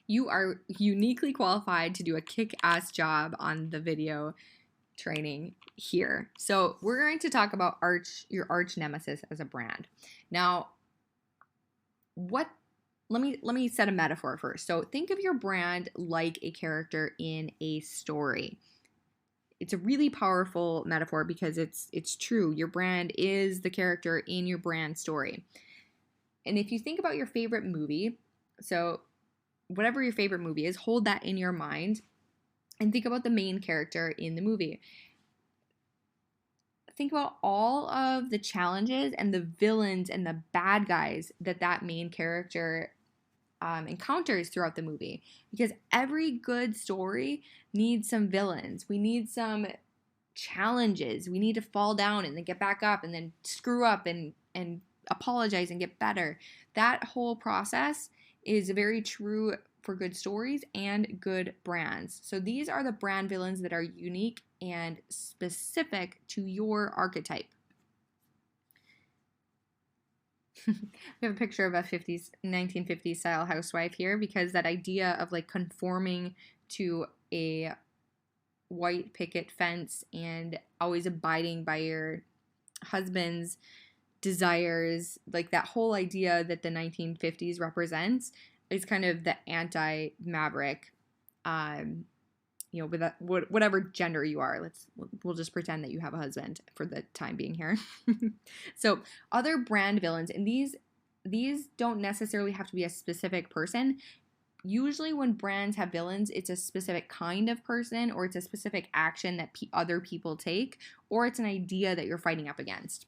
You are uniquely qualified to do a kick-ass job on the video training here. So we're going to talk about your arch nemesis as a brand. Now, let me set a metaphor first. So think of your brand like a character in a story. It's a really powerful metaphor because it's true. Your brand is the character in your brand story. And if you think about your favorite movie, so whatever your favorite movie is, hold that in your mind and think about the main character in the movie. Think about all of the challenges and the villains and the bad guys that main character encounters throughout the movie, because every good story needs some villains. We need some challenges. We need to fall down and then get back up and then screw up and apologize and get better. That whole process is very true for good stories and good brands. So these are the brand villains that are unique and specific to your archetype. We have a picture of a 1950s style housewife here, because that idea of like conforming to a white picket fence and always abiding by your husband's desires, like that whole idea that the 1950s represents, is kind of the anti-maverick, with that, whatever gender you are. We'll just pretend that you have a husband for the time being here. So other brand villains, and these don't necessarily have to be a specific person. Usually when brands have villains, it's a specific kind of person, or it's a specific action that other people take, or it's an idea that you're fighting up against.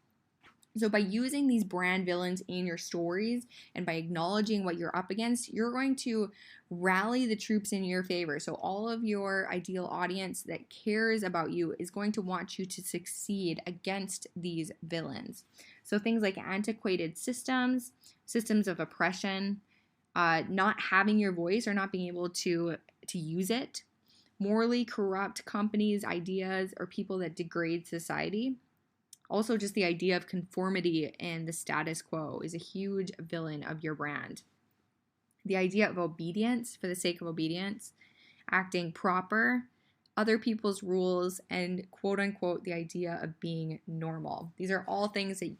So by using these brand villains in your stories and by acknowledging what you're up against, you're going to rally the troops in your favor. So all of your ideal audience that cares about you is going to want you to succeed against these villains. So things like antiquated systems of oppression, not having your voice or not being able to use it, morally corrupt companies, ideas, or people that degrade society. Also, just the idea of conformity and the status quo is a huge villain of your brand. The idea of obedience for the sake of obedience, acting proper, other people's rules, and quote unquote, the idea of being normal. These are all things that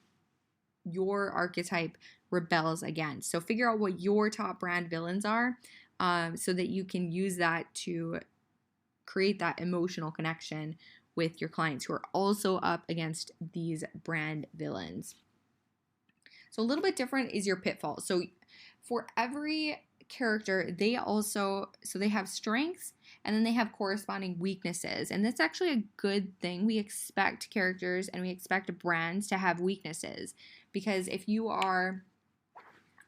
your archetype rebels against. So figure out what your top brand villains are, so that you can use that to create that emotional connection with your clients who are also up against these brand villains. So a little bit different is your pitfall. So for every character, they have strengths and then they have corresponding weaknesses. And that's actually a good thing. We expect characters and we expect brands to have weaknesses, because if you are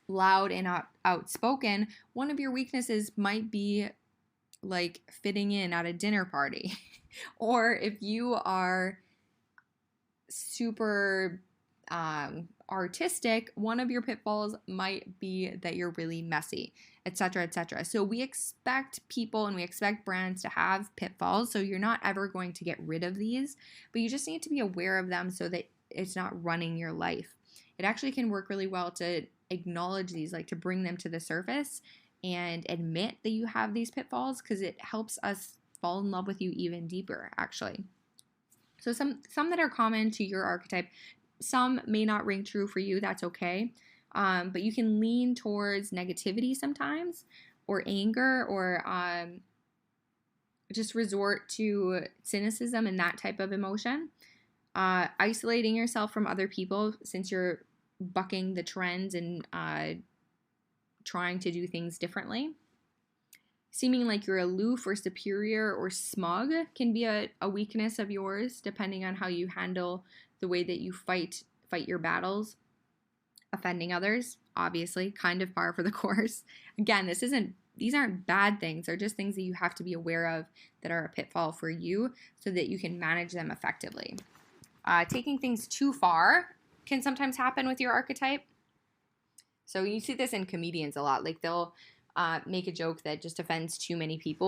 loud and outspoken, one of your weaknesses might be like fitting in at a dinner party. Or if you are super artistic, one of your pitfalls might be that you're really messy, etc., etc. So we expect people and we expect brands to have pitfalls. So you're not ever going to get rid of these, but you just need to be aware of them so that it's not running your life. It actually can work really well to acknowledge these, like to bring them to the surface and admit that you have these pitfalls, because it helps us fall in love with you even deeper, actually. So some that are common to your archetype, some may not ring true for you. That's okay. But you can lean towards negativity sometimes, or anger, or just resort to cynicism and that type of emotion. Isolating yourself from other people, since you're bucking the trends and trying to do things differently. Seeming like you're aloof or superior or smug can be a weakness of yours, depending on how you handle the way that you fight your battles. Offending others, obviously, kind of par for the course. Again, these aren't bad things. They're just things that you have to be aware of that are a pitfall for you, so that you can manage them effectively. Taking things too far can sometimes happen with your archetype. So you see this in comedians a lot. Like they'll make a joke that just offends too many people,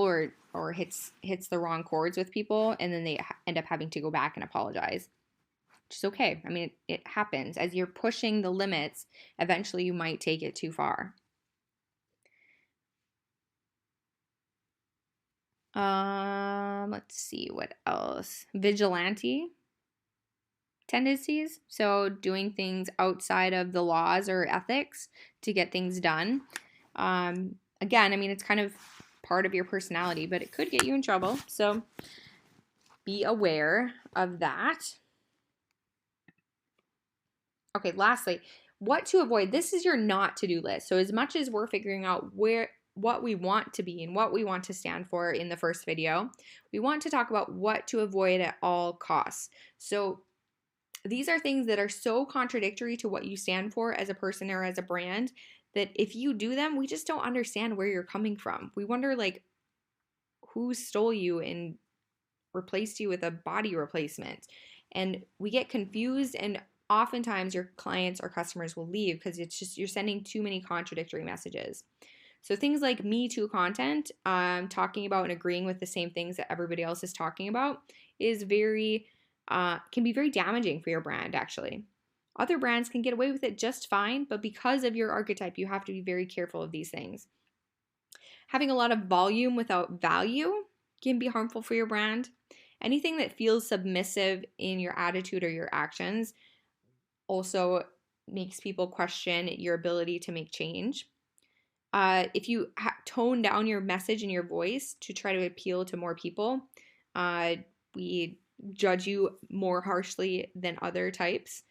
or hits the wrong chords with people, and then they end up having to go back and apologize, which is okay. I mean, it happens. As you're pushing the limits, eventually you might take it too far. Let's see what else. Vigilante tendencies. So doing things outside of the laws or ethics to get things done. Again, I mean, it's kind of part of your personality, but it could get you in trouble. So be aware of that. Okay, lastly, what to avoid. This is your not to do list. So as much as we're figuring out what we want to be and what we want to stand for in the first video, we want to talk about what to avoid at all costs. So these are things that are so contradictory to what you stand for as a person or as a brand that if you do them, we just don't understand where you're coming from. We wonder like who stole you and replaced you with a body replacement. And we get confused, and oftentimes your clients or customers will leave because it's just you're sending too many contradictory messages. So things like Me Too content, talking about and agreeing with the same things that everybody else is talking about, is very can be very damaging for your brand. Actually, other brands can get away with it just fine, but because of your archetype, you have to be very careful of these things. Having a lot of volume without value can be harmful for your brand. Anything that feels submissive in your attitude or your actions also makes people question your ability to make change. If you tone down your message and your voice to try to appeal to more people, we judge you more harshly than other types.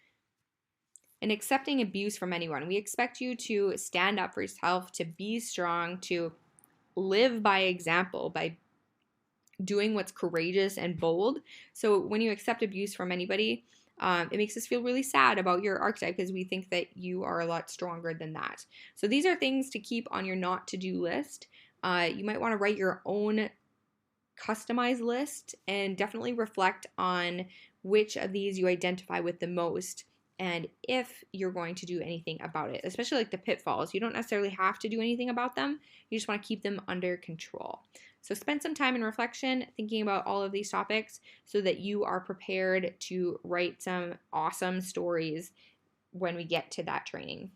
And accepting abuse from anyone. We expect you to stand up for yourself, to be strong, to live by example, by doing what's courageous and bold. So when you accept abuse from anybody, it makes us feel really sad about your archetype because we think that you are a lot stronger than that. So these are things to keep on your not to do list. You might want to write your own customized list and definitely reflect on which of these you identify with the most and if you're going to do anything about it, especially like the pitfalls. You don't necessarily have to do anything about them. You just want to keep them under control. So spend some time in reflection thinking about all of these topics so that you are prepared to write some awesome stories when we get to that training.